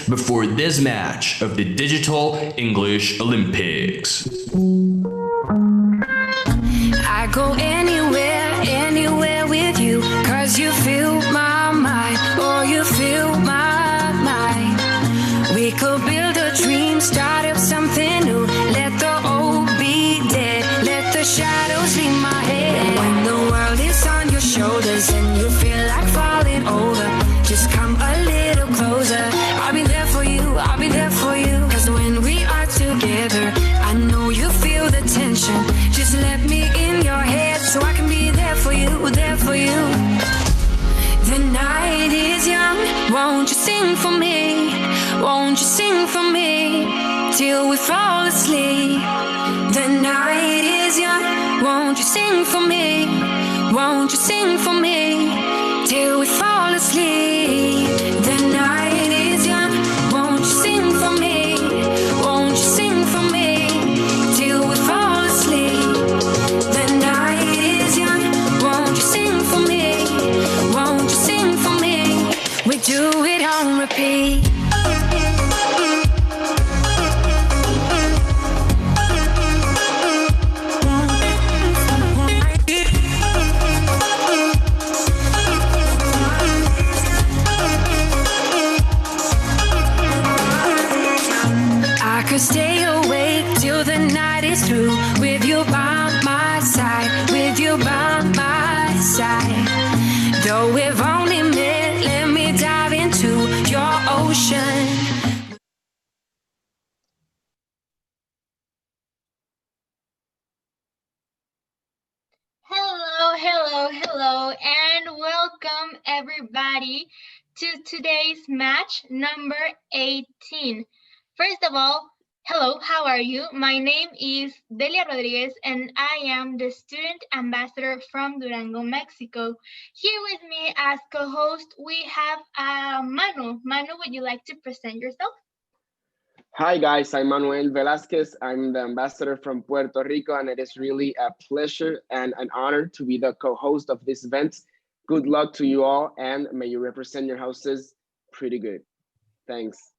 before this match of the Digital English Olympics. I go anywhere, anywhere with you, 'cause you fill my mind, or you fill my mind. We could build a dream, start up something new, let the old be dead, let the shadows leave my head. And when the world is on your shoulders and you feel like falling over, just come a little closer. I'll be there for you, I'll be there for you, 'cause when we are together, I know you feel the tension. Just let me in your head so I can be there for you, there for you. The night is young, won't you sing for me? Won't you sing for me till we fall asleep? The night is young, won't you sing for me? Won't you sing for me till we fall asleep? The night is young, won't you sing for me? Won't you sing for me till we fall asleep? The night is young, won't you sing for me? Won't you sing for me? We do it on repeat. Stay awake till the night is through, with you by my side, with you by my side. Though we've only met, let me dive into your ocean. Hello, and welcome everybody to today's match number 18. First of all, hello, how are you? My name is Delia Rodriguez, and I am the student ambassador from Durango, Mexico. Here with me as co-host, we have Manu. Manu, would you like to present yourself? Hi guys, I'm Manuel Velasquez. I'm the ambassador from Puerto Rico, and it is really a pleasure and an honor to be the co-host of this event. Good luck to you all, and may you represent your houses pretty good. Thanks.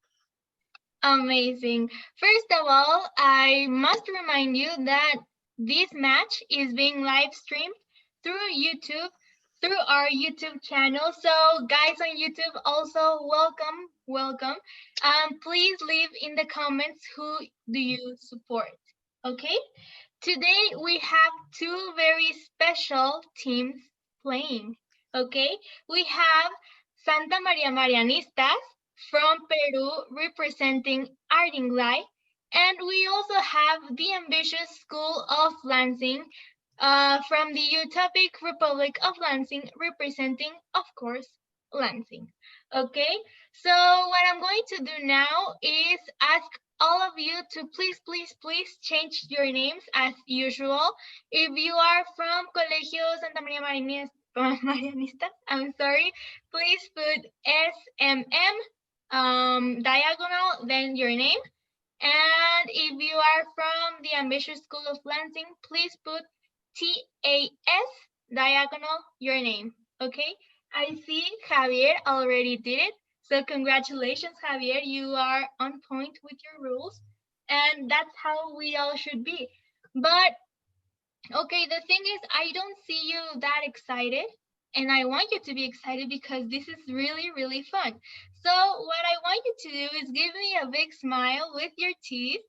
Amazing. First of all, I must remind you that this match is being live streamed through YouTube, through our YouTube channel. So guys on YouTube, also welcome. Please leave in the comments who do you support, okay? Today we have two very special teams playing, okay? We have Santa Maria Marianistas from Peru representing Ardingly, and we also have the ambitious School of Lansing from the Utopic Republic of Lansing representing, of course, Lansing. Okay, so what I'm going to do now is ask all of you to please change your names as usual. If you are from Colegio Santa Maria Marianistas, I'm sorry, please put SMM diagonal, then your name. And if you are from the Ambitious School of Lansing, please put TAS diagonal, your name. Okay, I see Javier already did it. So congratulations, Javier, you are on point with your rules. And that's how we all should be. But okay, the thing is, I don't see you that excited. And I want you to be excited because this is really fun. So what I want you to do is give me a big smile with your teeth.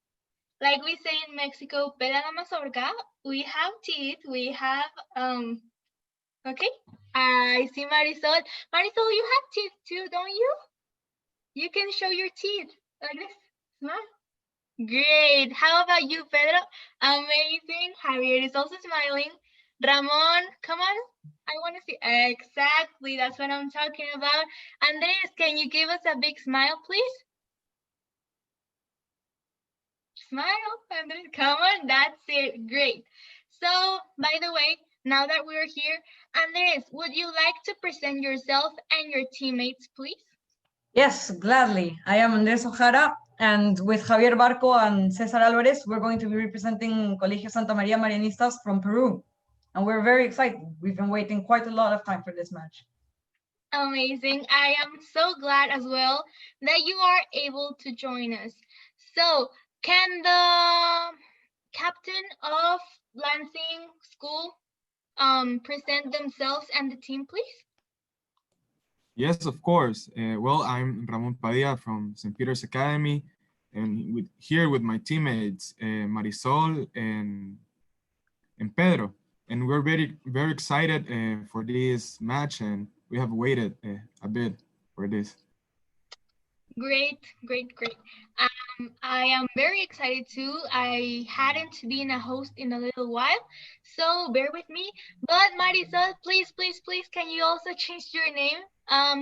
Like we say in Mexico, pela la mazorca. We have teeth, we have, okay. I see Marisol. Marisol, you have teeth too, don't you? You can show your teeth like this, smile. Great, how about you, Pedro? Amazing, Javier is also smiling. Ramon, come on. I want to see, exactly, that's what I'm talking about. Andres, can you give us a big smile, please? Smile, Andres, come on, that's it, great. So, by the way, now that we're here, Andres, would you like to present yourself and your teammates, please? Yes, gladly. I am Andres Ojara, and with Javier Barco and Cesar Alvarez, we're going to be representing Colegio Santa Maria Marianistas from Peru. And we're very excited. We've been waiting quite a lot of time for this match. Amazing. I am so glad as well that you are able to join us. So, can the captain of Lansing School present themselves and the team, please? Yes, of course. Well, I'm Ramon Padilla from St. Peter's Academy, and here with my teammates, Marisol and Pedro. And we're very excited for this match, and we have waited a bit for this. Great, great, great. I am very excited too. I hadn't been a host in a little while, so bear with me. But Marisol, please, please, please, can you also change your name?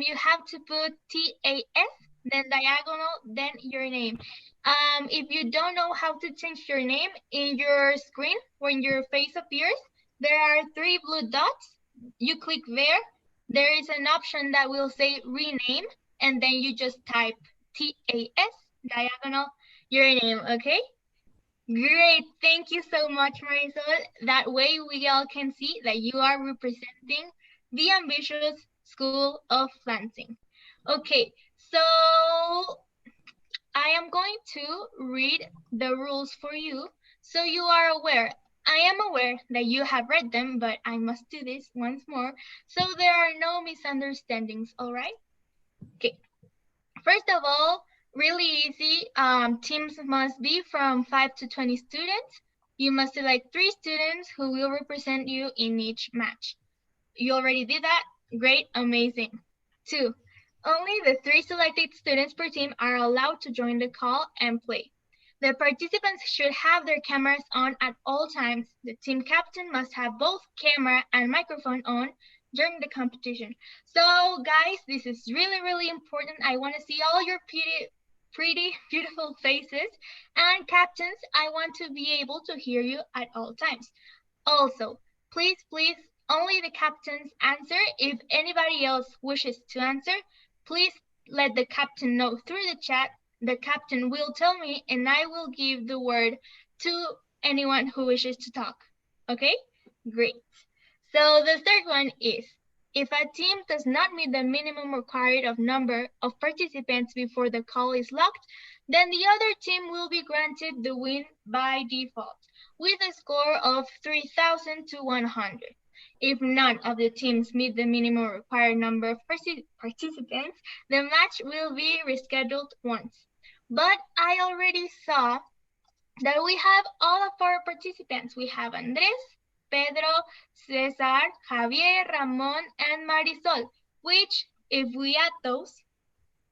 You have to put TAS, then diagonal, then your name. If you don't know how to change your name, in your screen, when your face appears, there are 3 blue dots. You click there. There is an option that will say rename, and then you just type TAS diagonal your name, okay? Great, thank you so much, Marisol. That way we all can see that you are representing the ambitious School of Lansing. Okay, so I am going to read the rules for you so you are aware. I am aware that you have read them, but I must do this once more so there are no misunderstandings, all right? Okay. First of all, really easy. Teams must be from 5 to 20 students. You must select 3 students who will represent you in each match. You already did that? Great, amazing. 2, only the 3 selected students per team are allowed to join the call and play. The participants should have their cameras on at all times. The team captain must have both camera and microphone on during the competition. So guys, this is really, really important. I want to see all your pretty, beautiful faces. And captains, I want to be able to hear you at all times. Also, please, please, only the captains answer. If anybody else wishes to answer, please let the captain know through the chat. The captain will tell me and I will give the word to anyone who wishes to talk. Okay? Great. So the third one is, if a team does not meet the minimum required of number of participants before the call is locked, then the other team will be granted the win by default with a score of 3,000 to 100. If none of the teams meet the minimum required number of participants, the match will be rescheduled once. But I already saw that we have all of our participants. We have Andres, Pedro, Cesar, Javier, Ramon, and Marisol, which, if we add those,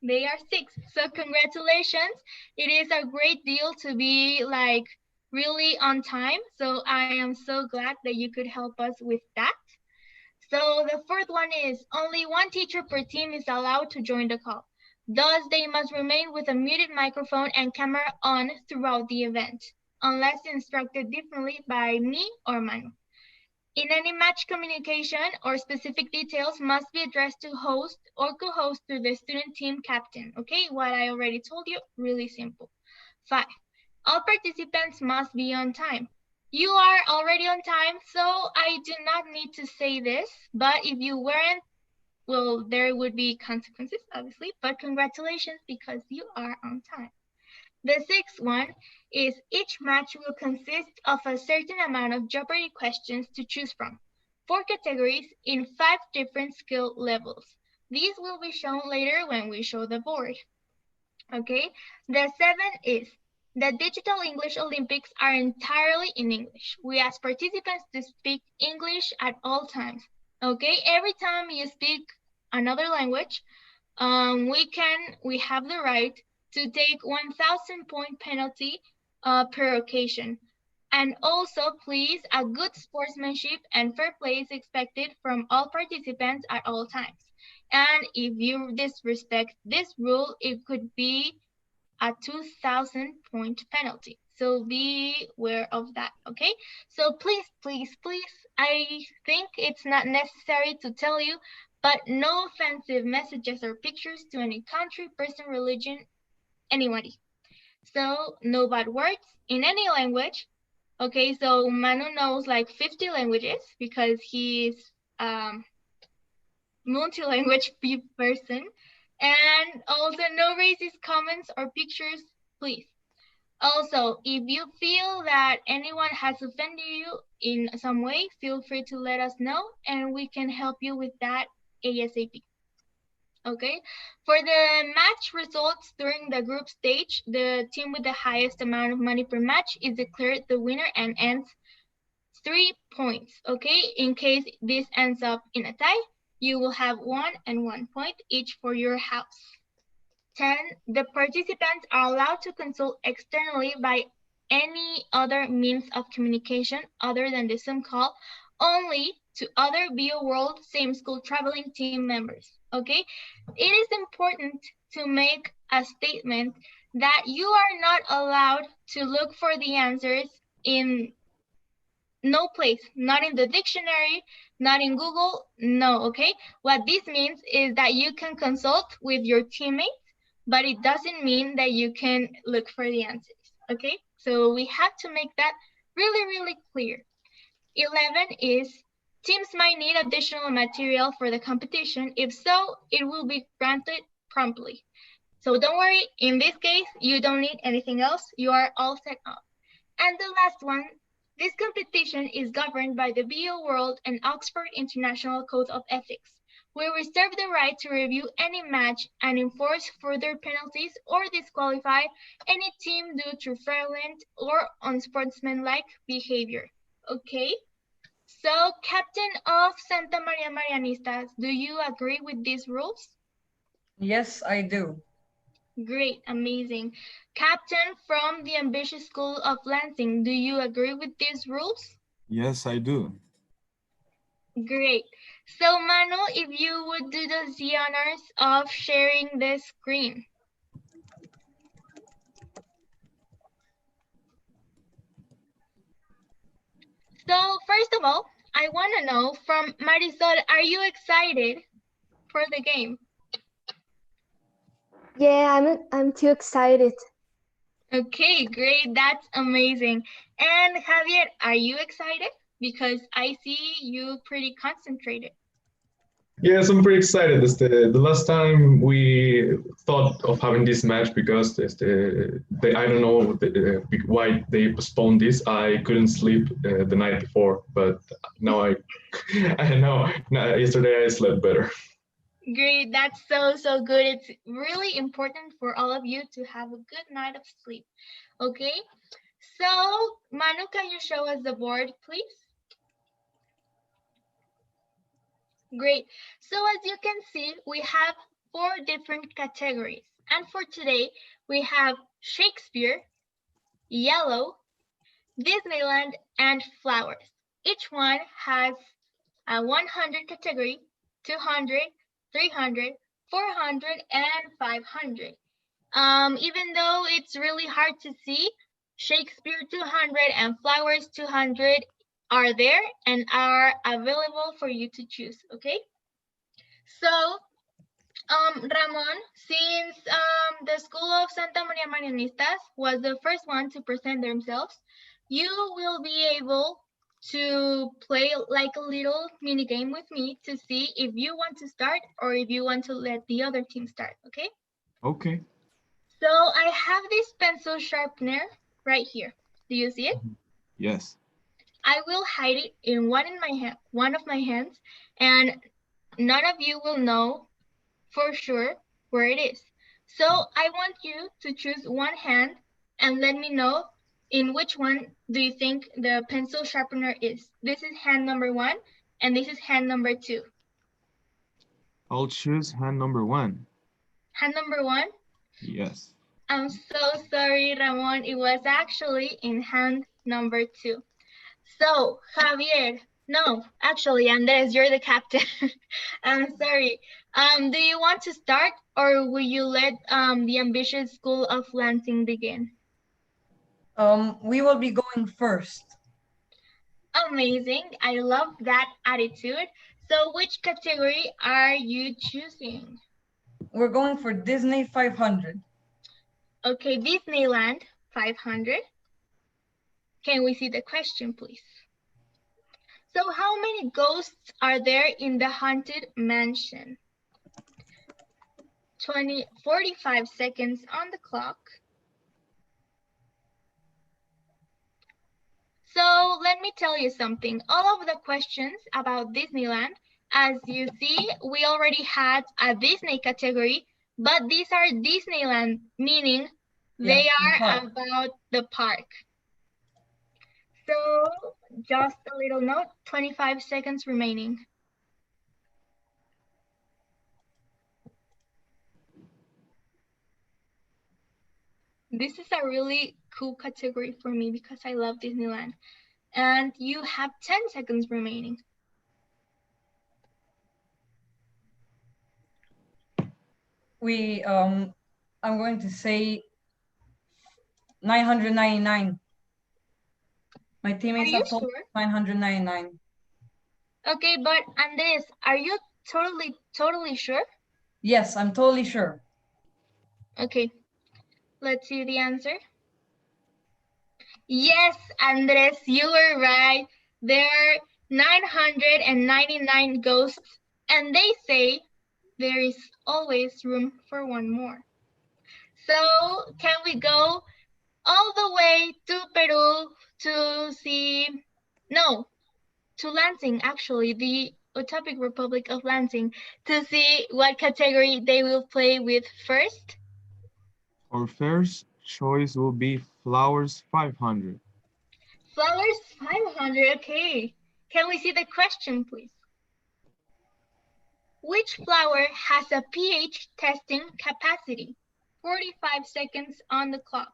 they are 6. So congratulations. It is a great deal to be like really on time. So I am so glad that you could help us with that. So the fourth one is only 1 teacher per team is allowed to join the call. Thus, they must remain with a muted microphone and camera on throughout the event, unless instructed differently by me or Manu. In any match, communication or specific details must be addressed to host or co-host to the student team captain. Okay, what I already told you, really simple. 5, all participants must be on time. You are already on time, so I do not need to say this, but if you weren't, well, there would be consequences, obviously, but congratulations because you are on time. The sixth one is each match will consist of a certain amount of Jeopardy questions to choose from, 4 categories in 5 different skill levels. These will be shown later when we show the board. Okay, the 7th is the Digital English Olympics are entirely in English. We ask participants to speak English at all times. Okay, every time you speak another language, we have the right to take 1,000 point penalty per occasion. And also, please, a good sportsmanship and fair play is expected from all participants at all times. And if you disrespect this rule, it could be a 2,000 point penalty. So be aware of that, okay? So please, please, please, I think it's not necessary to tell you, but no offensive messages or pictures to any country, person, religion, anybody. So no bad words in any language. Okay, so Manu knows like 50 languages because he's multi-language person. And also no racist comments or pictures, please. Also, if you feel that anyone has offended you in some way, feel free to let us know and we can help you with that ASAP. Okay, for the match results during the group stage, the team with the highest amount of money per match is declared the winner and ends 3 points. Okay, in case this ends up in a tie, you will have 1 and 1 point each for your house. 10. The participants are allowed to consult externally by any other means of communication other than the Zoom call, only to other BEO World Same School traveling team members. Okay, it is important to make a statement that you are not allowed to look for the answers in no place, not in the dictionary, not in Google, no, okay? What this means is that you can consult with your teammates, but it doesn't mean that you can look for the answers, okay? So we have to make that really, really clear. 11 is teams might need additional material for the competition. If so, it will be granted promptly. So don't worry, in this case, you don't need anything else. You are all set up. And the last one, this competition is governed by the BEO World and Oxford International Code of Ethics. We reserve the right to review any match and enforce further penalties or disqualify any team due to fraudulent or unsportsmanlike behavior. Okay? So, Captain of Santa Maria Marianistas, do you agree with these rules? Yes, I do. Great, amazing. Captain from the Ambitious School of Lansing, do you agree with these rules? Yes, I do. Great. So, Manu, if you would do the honors of sharing the screen. So, first of all, I want to know from Marisol, are you excited for the game? Yeah, I'm too excited. Okay, great. That's amazing. And Javier, are you excited? Because I see you pretty concentrated. Yes, I'm pretty excited. The last time we thought of having this match because I don't know why they postponed this. I couldn't sleep the night before, but now I know. Yesterday I slept better. Great, that's so good. It's really important for all of you to have a good night of sleep. Okay, so Manu, can you show us the board, please? Great. So as you can see, we have 4 different categories. And for today, we have Shakespeare, Yellow, Disneyland, and Flowers. Each one has a 100 category, 200, 300, 400, and 500. Even though it's really hard to see, Shakespeare 200 and Flowers 200 are there and are available for you to choose, okay? So, Ramon, since the School of Santa Maria Marianistas was the first one to present themselves, you will be able to play like a little mini game with me to see if you want to start or if you want to let the other team start, okay? Okay. So I have this pencil sharpener right here. Do you see it? Yes. I will hide it in one of my hands, and none of you will know for sure where it is. So I want you to choose one hand and let me know in which one do you think the pencil sharpener is. This is hand number 1, and this is hand number 2. I'll choose hand number 1. Hand number 1? Yes. I'm so sorry, Ramon. It was actually in hand number 2. So, Javier, no, actually, Andres, you're the captain. I'm sorry. Do you want to start or will you let the Ambitious School of Lansing begin? We will be going first. Amazing. I love that attitude. So which category are you choosing? We're going for Disney 500. Okay, Disneyland 500. Can we see the question, please? So how many ghosts are there in the haunted mansion? 45 seconds on the clock. So let me tell you something. All of the questions about Disneyland, as you see, we already had a Disney category, but these are Disneyland, meaning they are about the park. So just a little note, 25 seconds remaining. This is a really cool category for me because I love Disneyland. And you have 10 seconds remaining. I'm going to say 999. My teammates have told me 999. Okay, but Andres, are you totally sure? Yes, I'm totally sure. Okay, let's see the answer. Yes, Andres, you were right. There are 999 ghosts, and they say there is always room for one more. So can we go all the way to Peru to see, no, to Lansing, actually, the Utopic Republic of Lansing, to see what category they will play with first? Our first choice will be Flowers 500. Flowers 500, okay. Can we see the question, please? Which flower has a pH testing capacity? 45 seconds on the clock.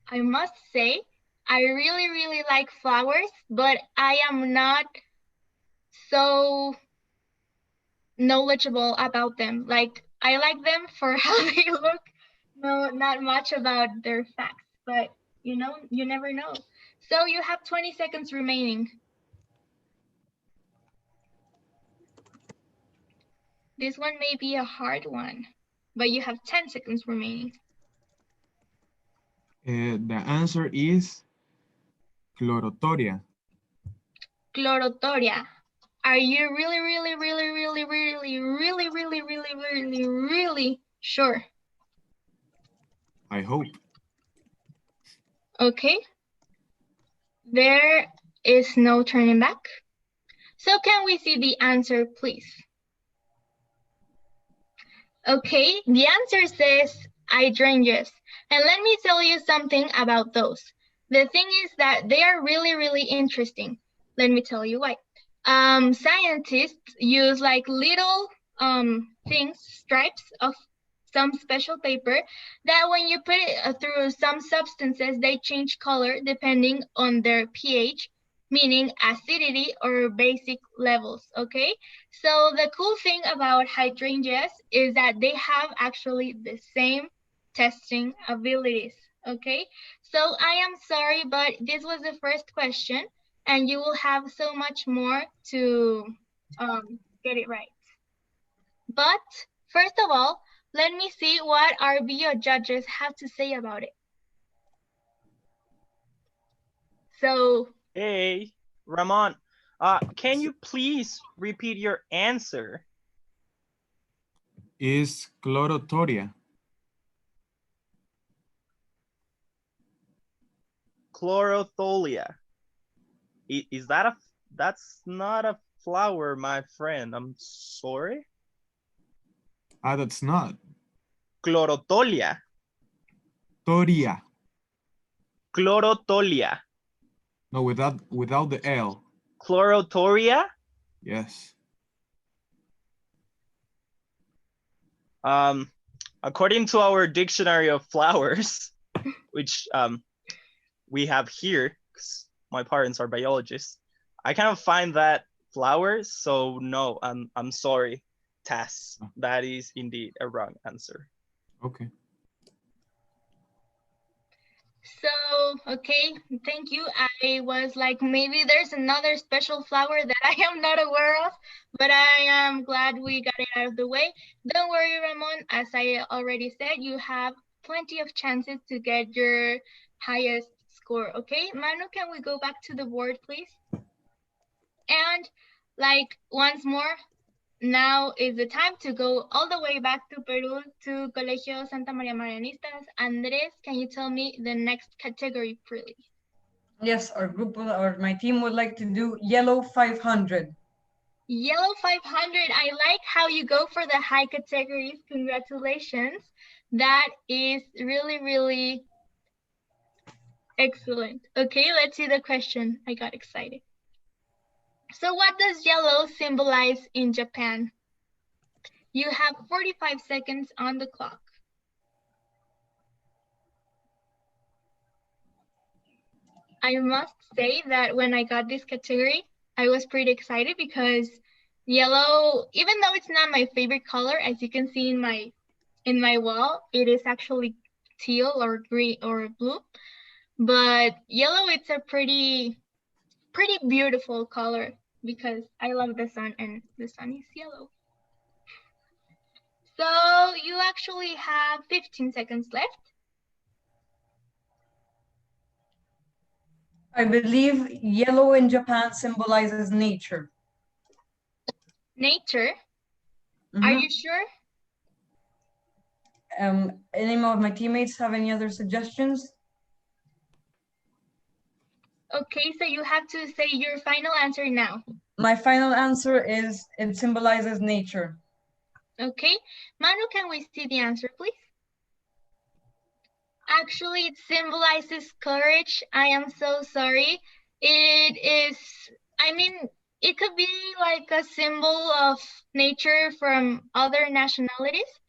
I must say, I really like flowers, but I am not so knowledgeable about them. Like, I like them for how they look, no, not much about their facts, but you know, you never know. So you have 20 seconds remaining. This one may be a hard one, but you have 10 seconds remaining. The answer is Chlorotoria. Chlorotoria. Are you really sure? I hope. Okay. There is no turning back. So can we see the answer, please? Okay, the answer says hydrangeas. And let me tell you something about those. The thing is that they are really interesting. Let me tell you why. Scientists use like little things, stripes of some special paper that when you put it through some substances, they change color depending on their pH, meaning acidity or basic levels, okay? So the cool thing about hydrangeas is that they have actually the same testing abilities, okay? So I am sorry, but this was the first question and you will have so much more to get it right. But first of all, let me see what our BEO judges have to say about it. So, hey, Ramon, can you please repeat your answer? Is Chlorotoria. Chlorotholia. Is that that's not a flower, my friend. I'm sorry. That's not. Chlorotolia. Toria. Chlorotolia. No, without the L. Chlorotoria? Yes. According to our dictionary of flowers, which we have here, because my parents are biologists, I cannot find that flowers, so no, I'm sorry, TAS. That is indeed a wrong answer. Okay. So, okay, thank you. I was like, maybe there's another special flower that I am not aware of, but I am glad we got it out of the way. Don't worry, Ramon. As I already said, you have plenty of chances to get your highest score. Okay, Manu, can we go back to the board, please? And like once more, now is the time to go all the way back to Peru to Colegio Santa Maria Marianistas. Andres, can you tell me the next category, please? Yes, our group or my team would like to do yellow 500. Yellow 500. I like how you go for the high categories. Congratulations. That is really, really excellent. Okay, let's see the question. I got excited. So what does yellow symbolize in Japan? You have 45 seconds on the clock. I must say that when I got this category, I was pretty excited because yellow, even though it's not my favorite color, as you can see in my wall, it is actually teal or green or blue. But yellow, it's a pretty beautiful color because I love the sun and the sun is yellow. So you actually have 15 seconds left. I believe yellow in Japan symbolizes nature. Nature? Mhm. Are you sure? Any of my teammates have any other suggestions? Okay, so you have to say your final answer now. My final answer is it symbolizes nature. Okay, Manu, can we see the answer, please? Actually, it symbolizes courage. I am so sorry. It is, I mean, it could be like a symbol of nature from other nationalities,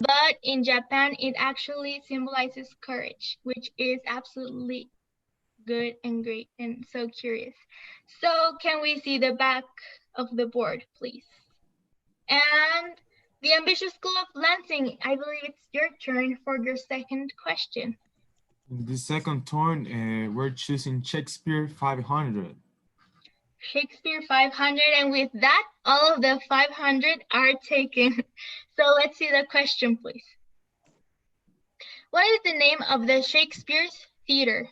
but in Japan, it actually symbolizes courage, which is absolutely good and great and so curious. So can we see the back of the board, please? And the Ambitious School of Lansing, I believe it's your turn for your second question. In the second turn, we're choosing Shakespeare 500. Shakespeare 500, and with that, all of the 500 are taken. So let's see the question, please. What is the name of the Shakespeare's Theater?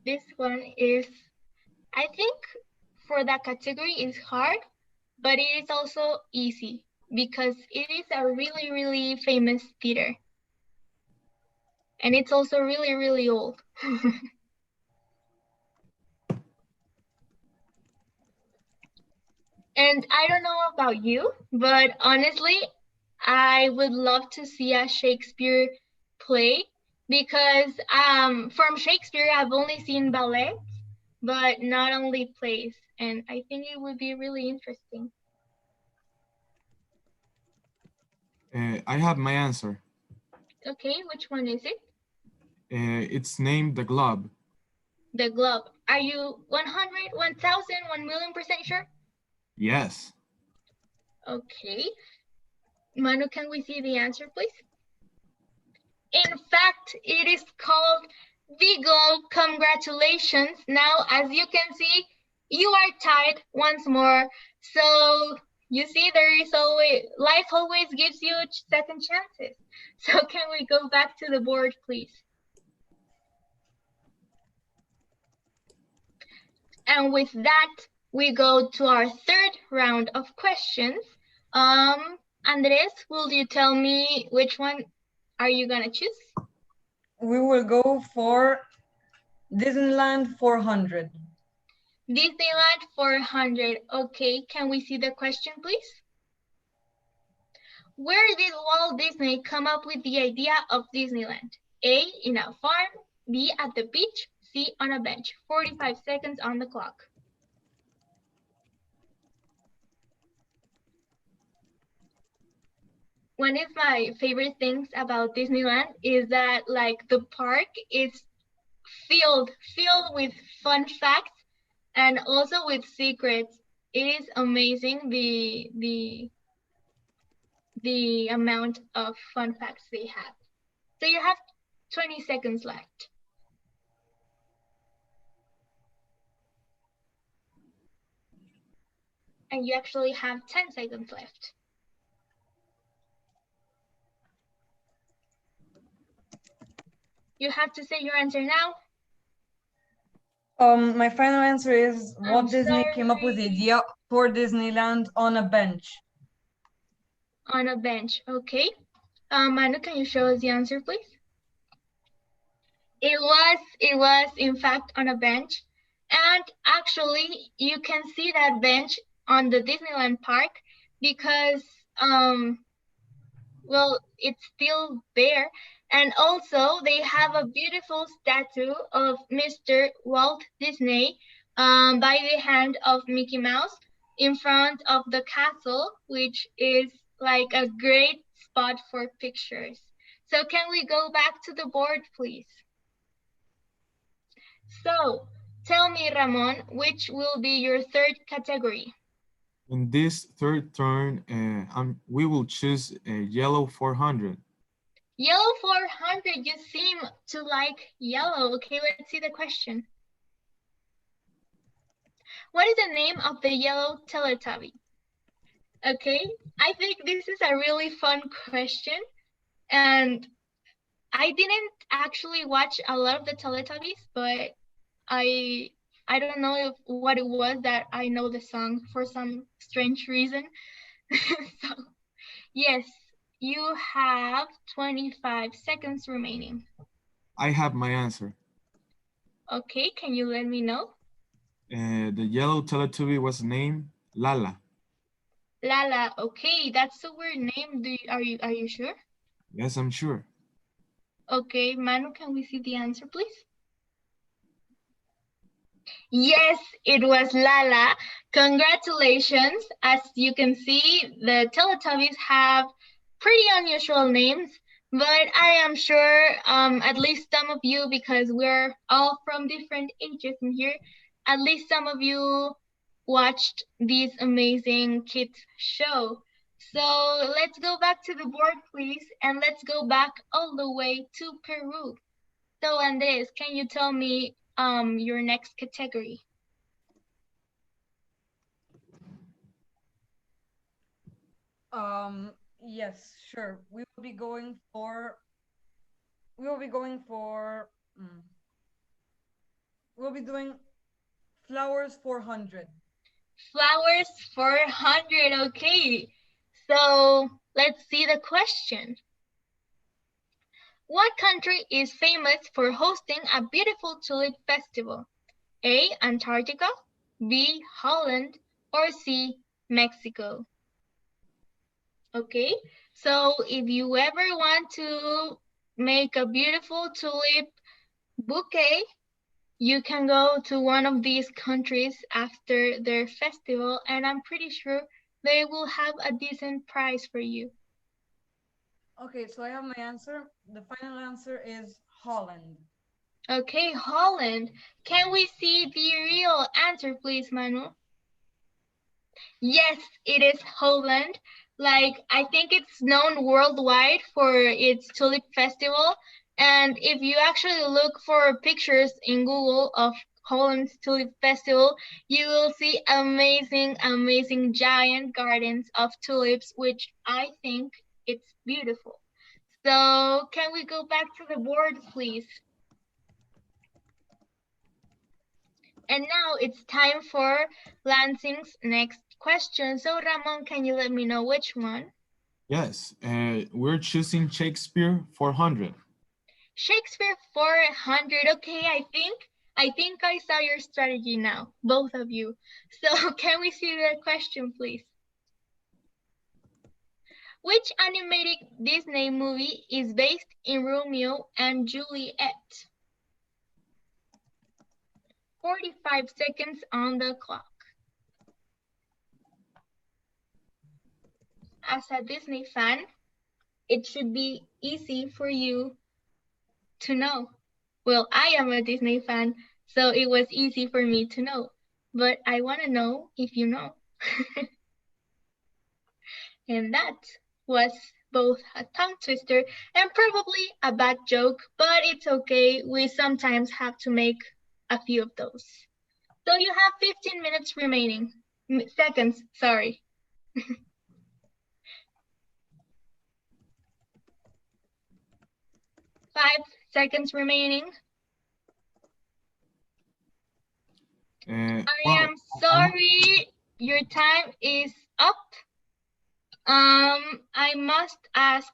This one is, I think for that category is hard, but it is also easy because it is a really, really famous theater. And it's also really, really old. And I don't know about you, but honestly, I would love to see a Shakespeare play because from Shakespeare, I've only seen ballet, but not only plays. And I think it would be really interesting. I have my answer. Okay, which one is it? It's named The Globe. The Globe. Are you 100, 1,000, 1,000,000% sure? Yes. Okay. Manu, can we see the answer, please? In fact, it is called The Globe. Congratulations. Now, as you can see, you are tied once more. So you see, there is always, life always gives you second chances. So can we go back to the board, please? And with that, we go to our third round of questions. Andres, will you tell me which one are you gonna choose? We will go for Disneyland 400. Disneyland 400. Okay, can we see the question, please? Where did Walt Disney come up with the idea of Disneyland? A, in a farm, B, at the beach, C, on a bench. 45 seconds on the clock. One of my favorite things about Disneyland is that like the park is filled with fun facts and also with secrets. It is amazing the the amount of fun facts they have. So you have 20 seconds left. And you actually have 10 seconds left. You have to say your answer now. My final answer is Walt Disney came up with the idea for Disneyland on a bench. On a bench, okay. Manu, can you show us the answer, please? It was in fact on a bench. And actually, you can see that bench on the Disneyland park because, well, it's still there. And also, they have a beautiful statue of Mr. Walt Disney by the hand of Mickey Mouse in front of the castle, which is like a great spot for pictures. So can we go back to the board, please? So tell me, Ramon, which will be your third category? In this third turn, we will choose a yellow 400. Yellow 400, you seem to like yellow. Okay, let's see the question. What is the name of the yellow Teletubby? Okay, I think this is a really fun question. And I didn't actually watch a lot of the Teletubbies, but I don't know what it was that I know the song for some strange reason. So, yes, you have 25 seconds remaining. I have my answer. Okay, can you let me know? The yellow Teletubby was named Lala. Lala, okay, that's a weird name. Are you sure? Yes, I'm sure. Okay, Manu, can we see the answer, please? Yes, it was Lala. Congratulations. As you can see, the Teletubbies have pretty unusual names, but I am sure at least some of you, because we're all from different ages in here, at least some of you watched this amazing kids show. So let's go back to the board, please, and let's go back all the way to Peru. So Andres, can you tell me your next category? Yes, sure. We'll be doing flowers 400. Flowers 400, okay. So let's see the question. What country is famous for hosting a beautiful tulip festival? A, Antarctica, B, Holland, or C, Mexico? Okay, so if you ever want to make a beautiful tulip bouquet, you can go to one of these countries after their festival, and I'm pretty sure they will have a decent price for you. Okay, so I have my answer. The final answer is Holland. Okay, Holland. Can we see the real answer, please, Manu? Yes, it is Holland. Like, I think it's known worldwide for its tulip festival. And if you actually look for pictures in Google of Holland's tulip festival, you will see amazing, amazing giant gardens of tulips, which I think it's beautiful. So can we go back to the board, please? And now it's time for Lansing's next question. So Ramon, can you let me know which one? Yes, we're choosing Shakespeare 400. Shakespeare 400. Okay, I think I saw your strategy now, both of you. So can we see the question, please? Which animated Disney movie is based in Romeo and Juliet? 45 seconds on the clock. As a Disney fan, it should be easy for you to know. Well, I am a Disney fan, so it was easy for me to know. But I want to know if you know. And that's was both a tongue twister and probably a bad joke, but it's okay. We sometimes have to make a few of those. So you have 15 minutes remaining. Seconds, sorry. 5 seconds remaining. I am sorry, your time is up. I must ask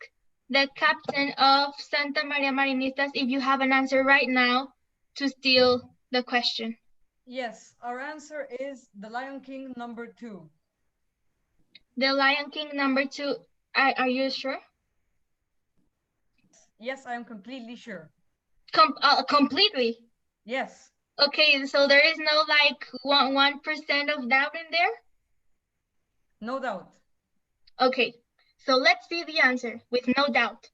the captain of Santa Maria Marinistas if you have an answer right now to steal the question. Yes, our answer is The Lion King #2. The Lion King #2. Are you sure? Yes, I am completely sure. Completely? Yes. Okay, so there is no like 1% of doubt in there? No doubt. Okay, so let's see the answer with no doubt.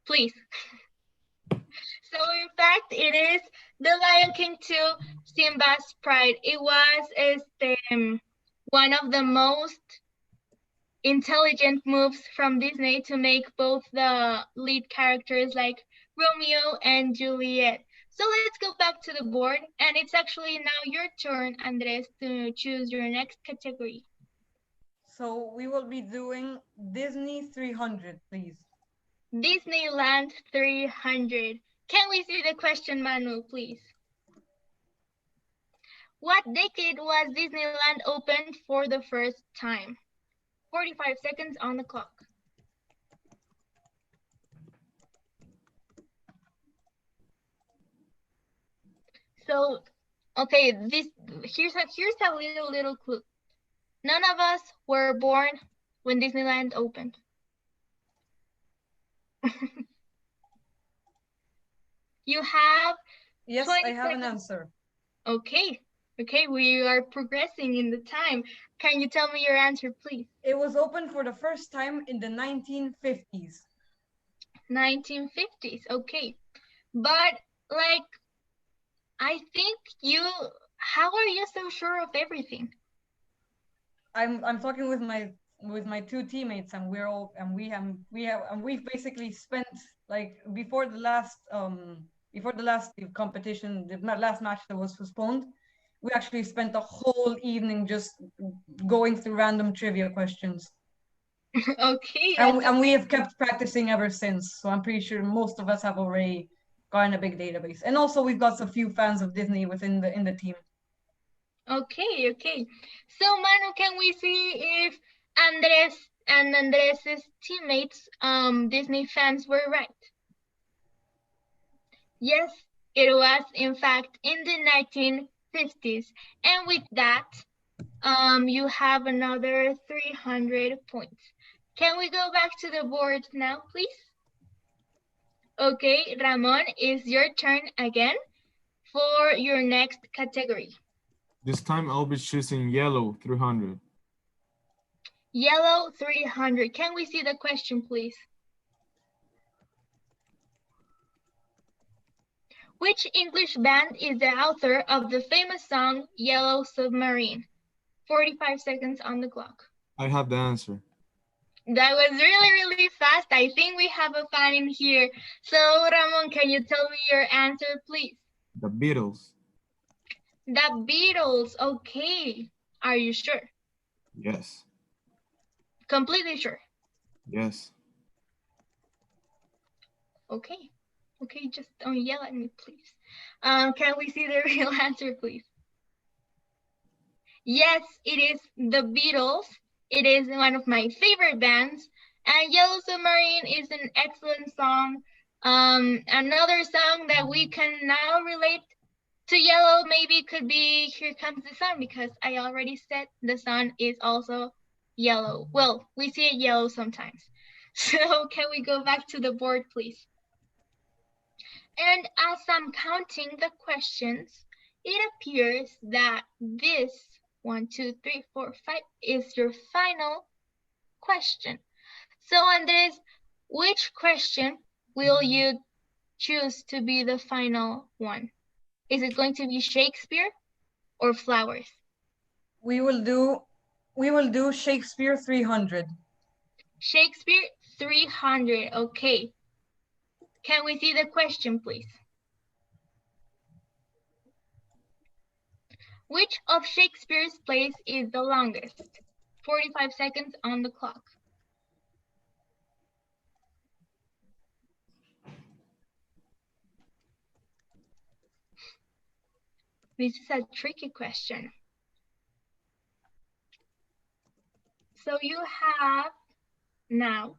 Please. So in fact, it is The Lion King 2, Simba's Pride. It was one of the most intelligent moves from Disney to make both the lead characters like Romeo and Juliet. So let's go back to the board, and it's actually now your turn, Andres, to choose your next category. So we will be doing Disney 300, please. Disneyland 300. Can we see the question, Manu, please? What decade was Disneyland opened for the first time? 45 seconds on the clock. So, okay, here's a little clue. None of us were born when Disneyland opened. You have Yes, I have an answer. Okay, we are progressing in the time. Can you tell me your answer, please? It was opened for the first time in the 1950s. 1950s, okay. But like, I think how are you so sure of everything? I'm talking with my two teammates, and we've basically spent, like, before the last competition, the last match that was postponed, we actually spent the whole evening just going through random trivia questions. Okay. And we have kept practicing ever since. So I'm pretty sure most of us have already gotten a big database. And also we've got a few fans of Disney in the team. Okay. So Manu, can we see if Andres and Andres's teammates, Disney fans, were right? Yes, it was in fact in the 1950s. And with that, you have another 300 points. Can we go back to the board now, please? Okay, Ramon, it's your turn again for your next category. This time I'll be choosing yellow 300. Yellow 300. Can we see the question, please? Which English band is the author of the famous song Yellow Submarine? 45 seconds on the clock. I have the answer. That was really fast. I think we have a fan in here. So Ramon, can you tell me your answer, please? The Beatles. The Beatles. Okay. Are you sure? Yes. Completely sure? Yes. Okay, just don't yell at me, please. Can we see the real answer, please? Yes, it is the Beatles. It is one of my favorite bands. And Yellow Submarine is an excellent song. Another song that we can now relate to yellow maybe could be Here Comes the Sun, because I already said the sun is also yellow. Well, we see it yellow sometimes. So can we go back to the board, please? And as I'm counting the questions, it appears that this 1, 2, 3, 4, 5 is your final question. So Andres, which question will you choose to be the final one? Is it going to be Shakespeare or flowers? We will do Shakespeare 300. Shakespeare, 300. Okay. Can we see the question, please? Which of Shakespeare's plays is the longest? 45 seconds on the clock. This is a tricky question. So you have now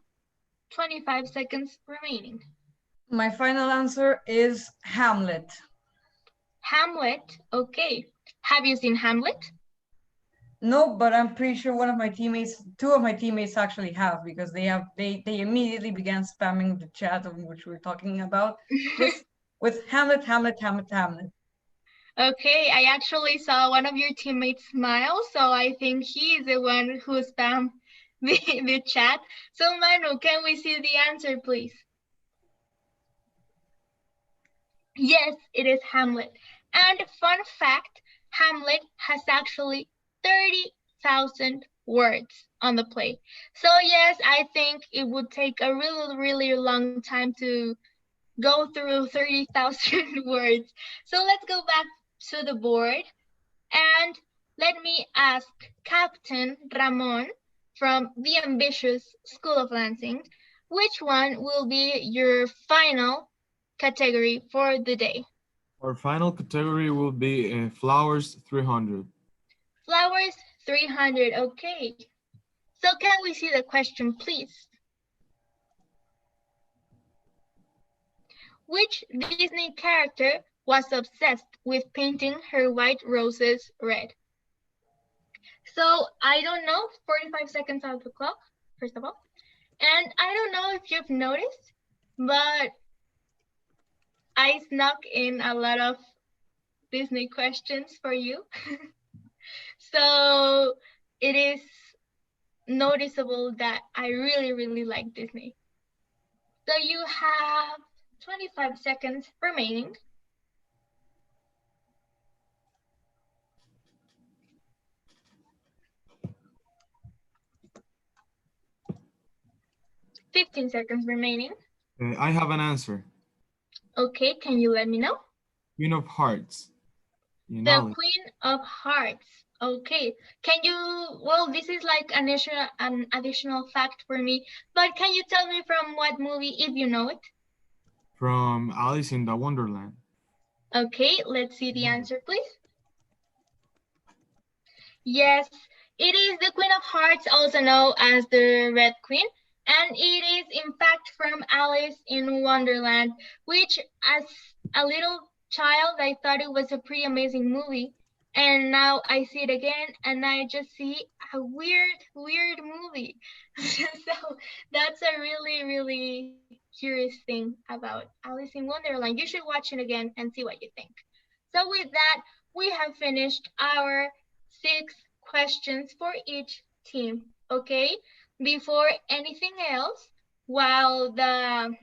25 seconds remaining. My final answer is Hamlet. Hamlet, okay. Have you seen Hamlet? No, but I'm pretty sure one of my teammates, two of my teammates actually have, because they immediately began spamming the chat of which we're talking about with Hamlet, Hamlet, Hamlet, Hamlet. Okay, I actually saw one of your teammates smile, so I think he is the one who spammed the chat. So Manu, can we see the answer, please? Yes, it is Hamlet. And fun fact, Hamlet has actually 30,000 words on the play. So yes, I think it would take a really long time to go through 30,000 words. So let's go back to the board and let me ask Captain Ramon from the ambitious School of Lansing, which one will be your final category for the day? Our final category will be flowers 300. Flowers 300, okay. So can we see the question, please? Which Disney character was obsessed with painting her white roses red? So I don't know, 45 seconds on the clock, first of all. And I don't know if you've noticed, but I snuck in a lot of Disney questions for you. So it is noticeable that I really like Disney. So you have 25 seconds remaining. $15 seconds remaining. I have an answer. Okay, can you let me know? Queen of Hearts. The Queen of Hearts. Okay, can you, well, this is like an additional fact for me, but can you tell me from what movie, if you know it? From Alice in the Wonderland. Okay, let's see the answer, please. Yes, it is the Queen of Hearts, also known as the Red Queen, and it is in fact from Alice in Wonderland, which as a little child, I thought it was a pretty amazing movie. And now I see it again and I just see a weird movie. So that's a really curious thing about Alice in Wonderland. You should watch it again and see what you think. So with that, we have finished our 6 questions for each team, okay? Before anything else, while the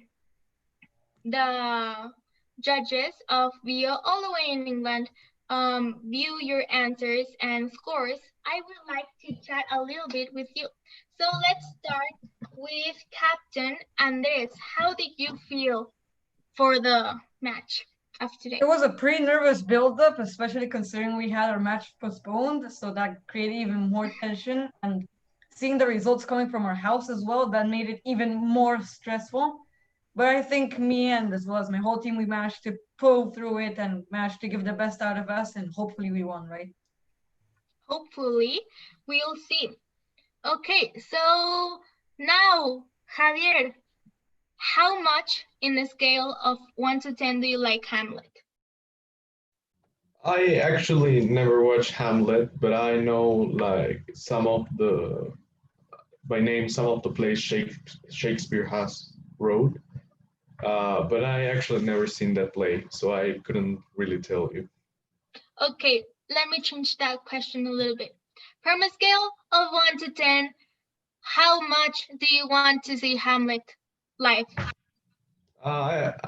judges of BEO all the way in England view your answers and scores, I would like to chat a little bit with you. So let's start with Captain Andres. How did you feel for the match of today? It was a pretty nervous build-up, especially considering we had our match postponed, so that created even more tension, and seeing the results coming from our house as well, that made it even more stressful. But I think me and as well as my whole team, we managed to pull through it and managed to give the best out of us, and hopefully we won, right? Hopefully, we'll see. Okay, so now, Javier, how much in the scale of 1 to 10 do you like Hamlet? I actually never watched Hamlet, but I know like by name some of the plays Shakespeare has wrote. But I actually never seen that play, so I couldn't really tell you. Okay, let me change that question a little bit. From a scale of 1 to 10, how much do you want to see Hamlet live? Of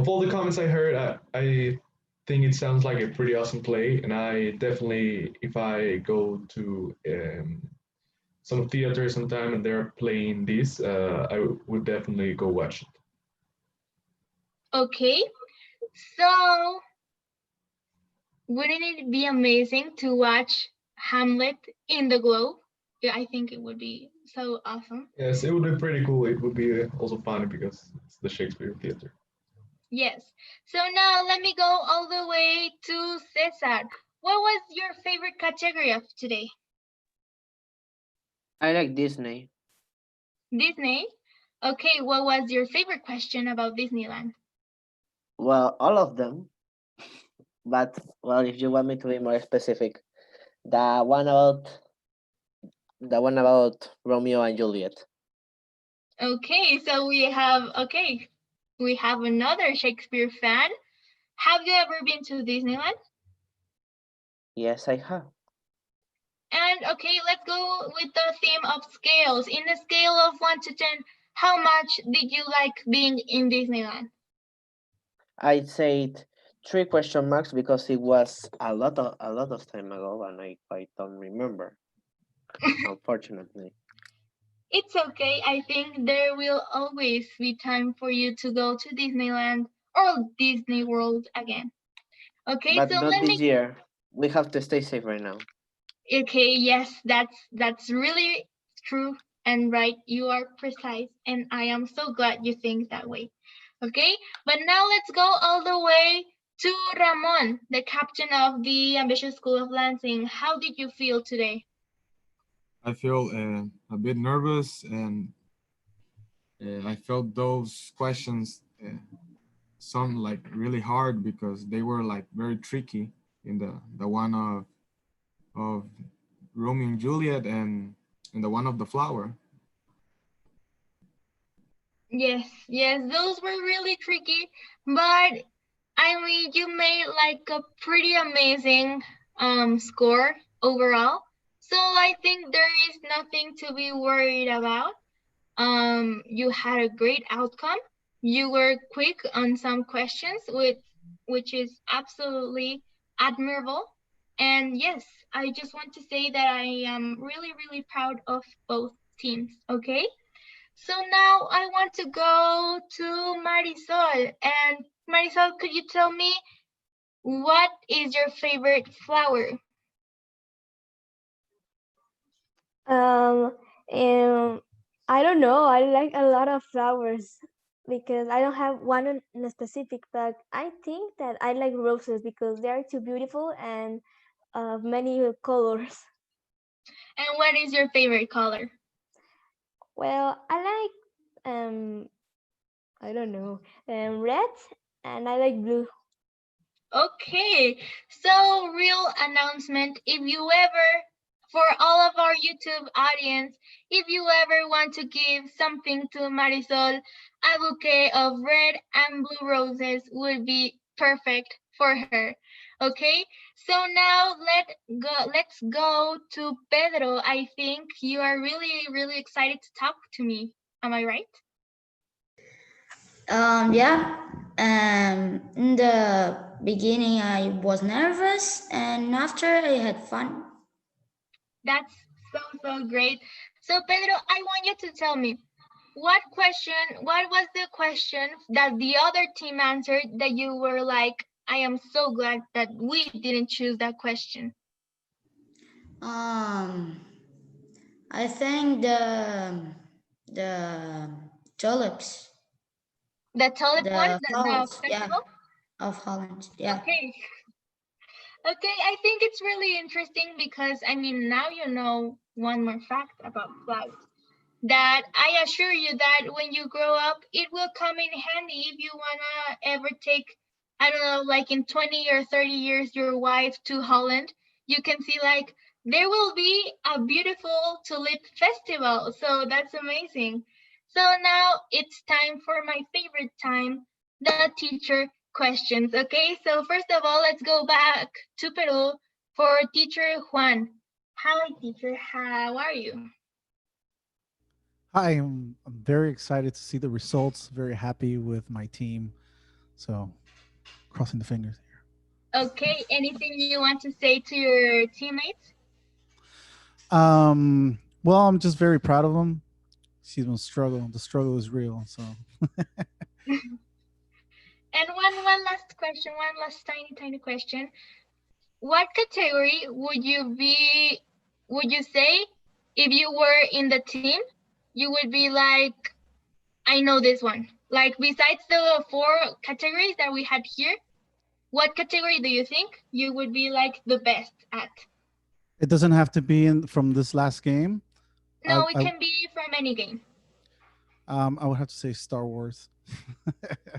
all the comments I heard, I think it sounds like a pretty awesome play, and I definitely, if I go to some theater sometime and they're playing this, I would definitely go watch it. Okay, so wouldn't it be amazing to watch Hamlet in the Globe? Yeah, I think it would be so awesome. Yes, it would be pretty cool. It would be also funny because it's the Shakespeare Theater. Yes. So now let me go all the way to Cesar. What was your favorite category of today? I like Disney. Disney? Okay, what was your favorite question about Disneyland? Well, all of them. But well, if you want me to be more specific, the one about Romeo and Juliet. Okay, so we have another Shakespeare fan. Have you ever been to Disneyland? Yes, I have. And okay, let's go with the theme of scales. In the scale of 1 to 10, how much did you like being in Disneyland? I'd say 3 question marks because it was a lot of time ago and I quite don't remember. Unfortunately. It's okay. I think there will always be time for you to go to Disneyland or Disney World again. Okay, But so not let this me. year. We have to stay safe right now. Okay, yes, that's really true and right. You are precise, and I am so glad you think that way. Okay, but now let's go all the way to Ramon, the captain of the Ambitious School of Lansing. How did you feel today? I feel a bit nervous, and I felt those questions some like really hard because they were like very tricky in the one of Romeo and Juliet and the one of the flower. Yes, yes, those were really tricky, but I mean, you made like a pretty amazing score overall. So I think there is nothing to be worried about. You had a great outcome. You were quick on some questions, which is absolutely admirable. And yes, I just want to say that I am really, really proud of both teams. Okay. So now I want to go to Marisol. And Marisol, could you tell me what is your favorite flower? Um, and I don't know. I like a lot of flowers because I don't have one in a specific, but I think that I like roses because they are too beautiful and many colors. And what is your favorite color? Well, I like I don't know, red, and I like blue. Okay, so real announcement. If you ever, for all of our YouTube audience, if you ever want to give something to Marisol, a bouquet of red and blue roses would be perfect for her. Okay, so now let's go to Pedro. I think you are really, really excited to talk to me. Am I right? Yeah. In the beginning, I was nervous, and after I had fun. That's so great. So Pedro, I want you to tell me what was the question that the other team answered that you were like, I am so glad that we didn't choose that question. I think the tulips. The tulip one, The the flowers, yeah, festival? of Holland, yeah. Okay. Okay, I think it's really interesting because I mean now you know one more fact about flowers. That I assure you that when you grow up, it will come in handy if you wanna ever take, I don't know, like in 20 or 30 years, your wife to Holland. You can see like there will be a beautiful tulip festival. So that's amazing. So now it's time for my favorite time, the teacher questions. Okay, so first of all, let's go back to Peru for teacher Juan. Hi, teacher. How are you? Hi, I'm very excited to see the results. Very happy with my team. So, crossing the fingers here. Okay, anything you want to say to your teammates? Well, I'm just very proud of him. He's gonna struggle. The struggle is real. So And one last question, one last tiny question. What category would you say if you were in the team, you would be like, I know this one. Like besides the 4 categories that we had here, what category do you think you would be like the best at? it doesn't have to be in from this last game. No, it can be from any game. I would have to say Star Wars.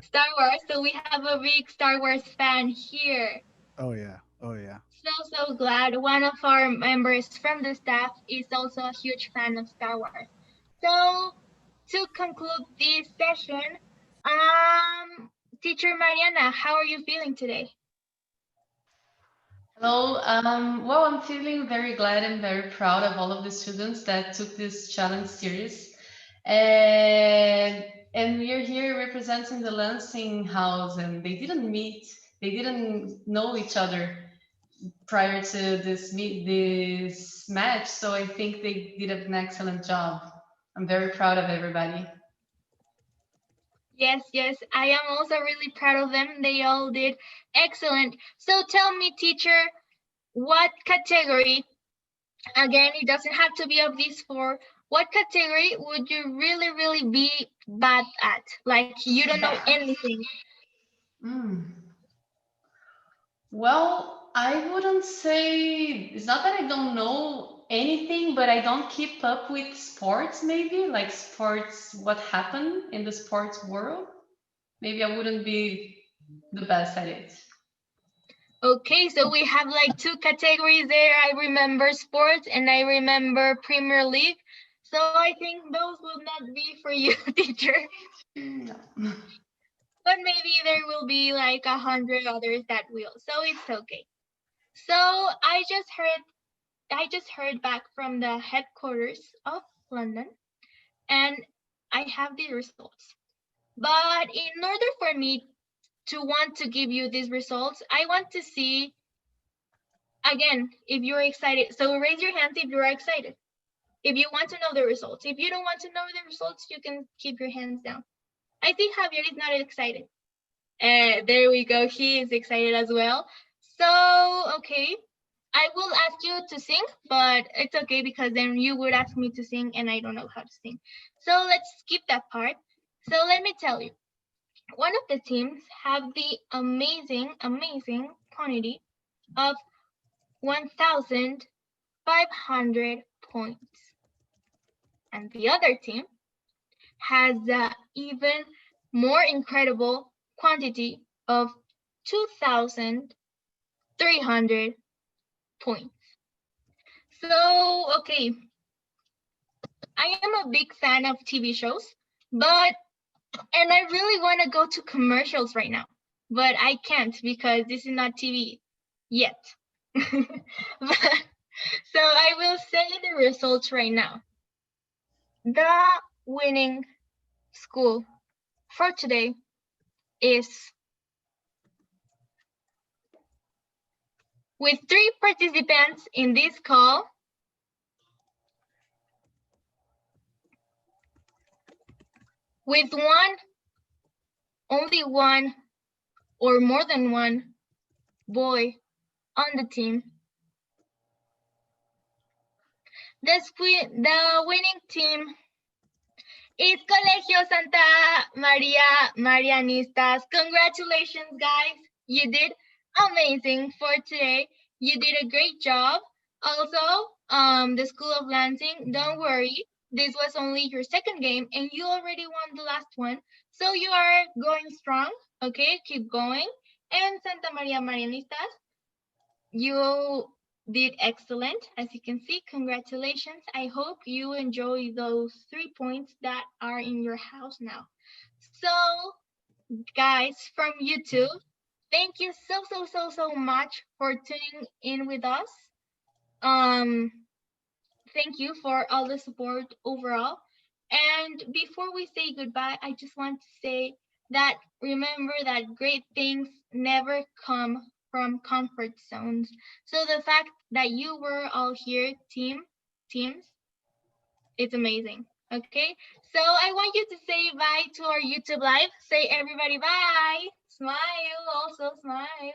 Star Wars. So we have a big Star Wars fan here. Oh yeah. Oh yeah. So glad. One of our members from the staff is also a huge fan of Star Wars. So to conclude this session, Teacher Mariana, how are you feeling today? Hello. Well, I'm feeling very glad and very proud of all of the students that took this challenge serious. And we're here representing the Lansing house, and they didn't meet, they didn't know each other prior to this match. So I think they did an excellent job. I'm very proud of everybody. Yes, I am also really proud of them. They all did excellent. So tell me, teacher, what category, again, it doesn't have to be of these 4, what category would you really be bad at? Like you don't know anything. Well, I wouldn't say, it's not that I don't know anything, but I don't keep up with sports, maybe like sports, what happened in the sports world. Maybe I wouldn't be the best at it. Okay, so we have like 2 categories there. I remember sports and I remember Premier League. So I think those will not be for you, teacher. No. But maybe there will be like 100 others that will. So it's okay. So I just heard back from the headquarters of London, and I have the results. But in order for me to want to give you these results, I want to see, again, if you're excited. So raise your hands if you're excited. If you want to know the results. If you don't want to know the results, you can keep your hands down. I think Javier is not excited. There we go. He is excited as well. So, okay. I will ask you to sing, but it's okay because then you would ask me to sing and I don't know how to sing. So let's skip that part. So let me tell you, one of the teams have the amazing quantity of 1,500 points. And the other team has the even more incredible quantity of 2,300 points. So, okay, I am a big fan of TV shows, and I really want to go to commercials right now, but I can't because this is not TV yet. So I will say the results right now. The winning school for today is, with 3 participants in this call, with only one or more than one boy on the team, the winning team is Colegio Santa Maria Marianistas. Congratulations, guys. You did amazing for today. You did a great job. Also, the School of Lansing, don't worry. This was only your 2nd game and you already won the last one. So you are going strong. Okay, keep going. And Santa Maria Marianistas, you did excellent. As you can see, congratulations. I hope you enjoy those 3 points that are in your house now. So, guys from YouTube, thank you so much for tuning in with us. Thank you for all the support overall. And before we say goodbye, I just want to say that remember that great things never come from comfort zones. So the fact that you were all here, teams, It's amazing. Okay, so I want you to say bye to our YouTube live. Say everybody bye. Smile, also smile.